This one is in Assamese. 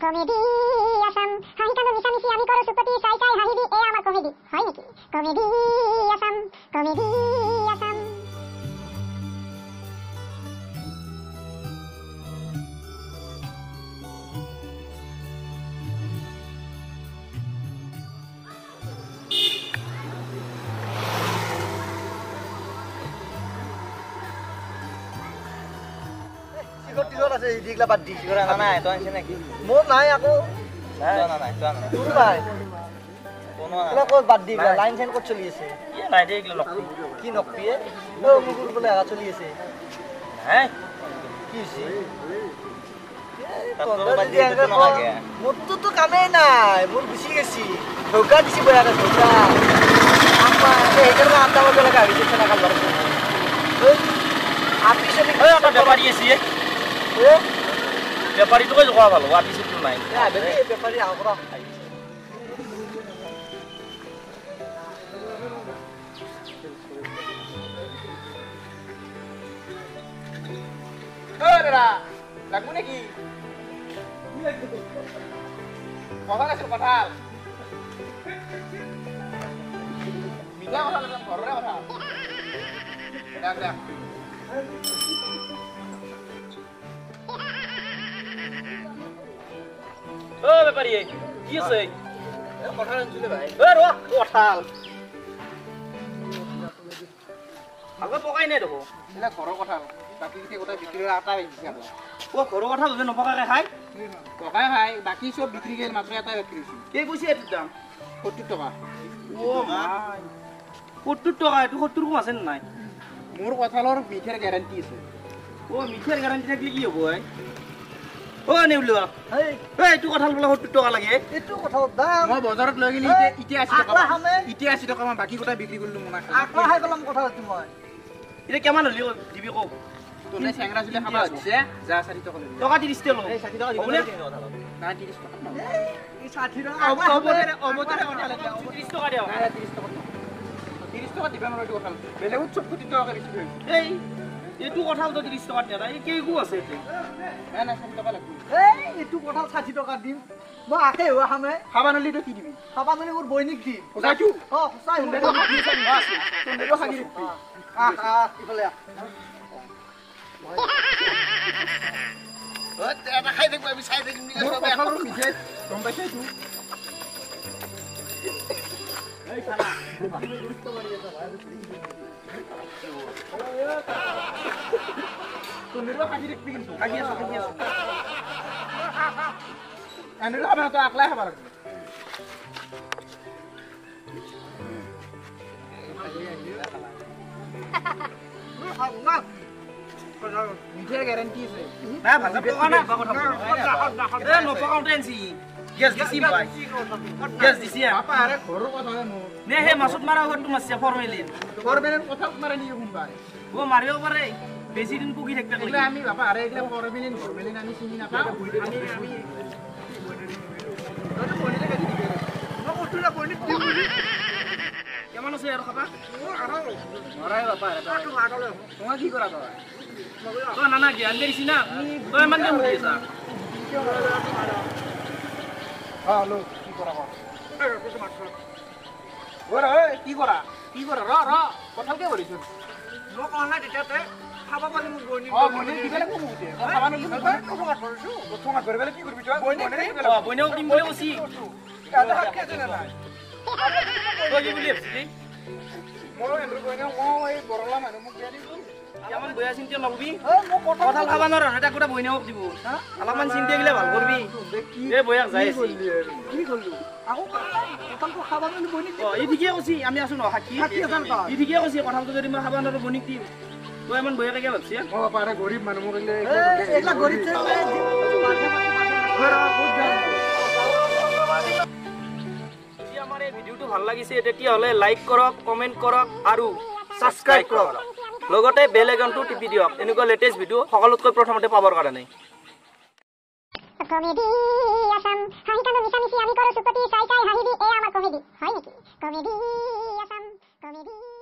কমেডি আসাম হাঁহি কান্দো মিছামিছি আমি কৰো চুপতি চাই চাই হাঁহিবি এ আমাৰ কমেডি হয় নেকি comedy Assam comedy Assam ticket আছে এইদিকলা বাদ দি সিগৰা নাই তই আনিছে নেকি মোৰ নাই আকৌ নাই তোৰ নাই কোনো তোৰ ক'ত বাদ দি লাইন চাইন ক'ত চলি আছে কি নাই দে এইগুলো লগ কি নকপিয়ে ও মুগুৰ বোলে আগা চলি আছে নাই কি হৈছে মোৰতো কামেই নাই মোৰ গুচি গেছি ধোকা দিছি বয়াকে ধোকা সেইকাৰণে আঠটা বজালৈকে ভাবিছে চেনা কাল আপি চলি এটা বেপাৰী আছে বেপাৰীটোকে যোৱা ভাল হ'ব আপিছটো নাই বেপাৰী আহক ৰ দাদা লাগবো নেকি কঁঠাল আছিল কঁঠাল মিঠা কঁঠাল একদম ঘৰৰে কঁঠাল দেখ দেখ ও বেপাৰী কি আছে কঁঠাল আনিছিলে ভাই ৰ কঁঠাল আগত পকাই নাই দেখো এইবিলাক ঘৰৰ কঁঠাল বাকী কেইটা গোটেই বিক্ৰী কৰি আটা বেচিছে ও ঘৰৰ কঁঠাল যে নপকাকে খাই টকাই খাই বাকী চব বিক্ৰী কৰি মাত্ৰ এটাই বিক্ৰী হৈছে কেই পইচা এইটোৰ দাম 70 টকা ও ভাই 70 টকা এইটো 70 কম আছে নাই মোৰ কঁঠালৰ মিঠাৰ গেৰাণ্টি আছে ও মিঠাৰ গেৰাণ্টি থাকিলে কি হ'ব ও নেউলিবা এই এইটো কঁঠাল বোলে 70 টকা লাগে এইটো কঁঠালৰ দাম মই বজাৰত লৈ গেলি এতিয়া 80 টকা এতিয়া 80 টকা মই বাকী গোটেই বিক্ৰী কৰিলো মোনা আকলা খাই পেলাম কঁঠালটো মই এতিয়া কিমান হলি দিবি কওক তোনে চেংৰা চুলে খাবা হচ্ছে যা 60 টকা লৈ টকা 30 তে ল এই 60 টকা দিব হ'বনে? না 30 টকা এই 60 টকা অবতৰে কঁঠাল এতিয়া 30 টকা দিয়ক নাই 30 টকা 30 টকা দিবা নোৱাৰি কঁঠাল বেলেগত 70 টকা বেছি হৈ এই এইটো কঁঠাল তো 30 টকা দিয়া এই কেইগু আছে এতিয়া নাই নাই 60 টকা লাগব এই এইটো কঁঠাল 60 টকা দিম মই আকে হোৱা খামে খাবা নলি তো কি দিবি খাবা মানে মোৰ বৈনিক দিম সঁচাইছো সঁচাই তোনদেটো খাবি চাবি আছে তোনদেটো খাবি ইফালে এটা খাই দেখব আমি চাই দেখিম নিকে সবে এখন মিঠে গম পাইছে তু এই খালা তোনদেটো খাবি দেখবি কিন্তু খাবি আছে এনে খাবা তো আকলাই খাবা লাগবে মিঠে গ্যারান্টি আছে না ভালকে পকা না কথা এ নপকাউতে আনছি গ্যাস দিছি ভাই গ্যাস দিছি বাপা আরে ঘৰৰ কথা নো নে হে মাছত মাৰা হৰটো মাছছে ফৰমেলিন ফৰমেলিন কথা মাৰে নি কোন ভাই ও মাৰিব পাৰে বেছি দিন পুকি থাকতে এগুলা আমি বাপা আরে এগুলা ফরমেলিন আমি চিনি না পাও আমি ওটা বনিলে কাটি দিবে মই কটুলা বনি দিম কেমন আছে আৰু খাবা নৰাই বাপা আৰে তোমা কি কৰা তই তো নানা জ্ঞান দিছি না তই মান কে মুদি আছা হ্যালো কি কৰা ওৰা কি কৰা ৰ কথাকে বলিছ মোক অনলাইন এটাতে খাবা পালে মোক বৈনিক বনি দিবেলে কো মুতে খাবা নলি প্ৰথম কৰিবেলে কি কৰিবি তই বনি বইনেও দিম বুলি কৈছি এটা হাকে আছে না নাই তই কি বুলি ভাবছিলি মই এন্দ্ৰ বনি মই এই বৰলা মানুহ মোক দিয়া দিছো কেমন বয়া চিন্তা নকবি মোক কঁঠাল খাবা নোৱাৰা এটা গোটা বইনেও দিব অলপমান চিন্তা গিলা ভাল কৰবি এ বয়াক যাই আছে কি কৰিলো আকৌ কঁঠালটো খাবা মানে বৈনিক অ ই ঠিকে কৈছি আমি আছো ন সাক্ষী ই ঠিকে কৈছি কথাটো যদি মই খাবা নোৱাৰো বনিক দিম তই ইমান বয়াকে কিয় ভাবছি মই পাৰে গৰীব মানুহ মোক এইলা গৰিব যদি আমাৰ এই ভিডিঅ'টো ভাল লাগিছে তেতিয়াহ'লে লাইক কৰক কমেণ্ট কৰক আৰু ছাবস্ক্ৰাইব কৰক লগতে বেল আইকনটো টিপি দিয়ক এনেকুৱা লেটেষ্ট ভিডিঅ' সকলোতকৈ প্ৰথমতে পাবৰ কাৰণে কমেডি আসাম হাঁহি কান্দো মিছামিছি আমি কৰো চুপতি চাই চাই হাঁহিবি এ আমাৰ কমেডি হয় নেকি কমেডি আসাম কমেডি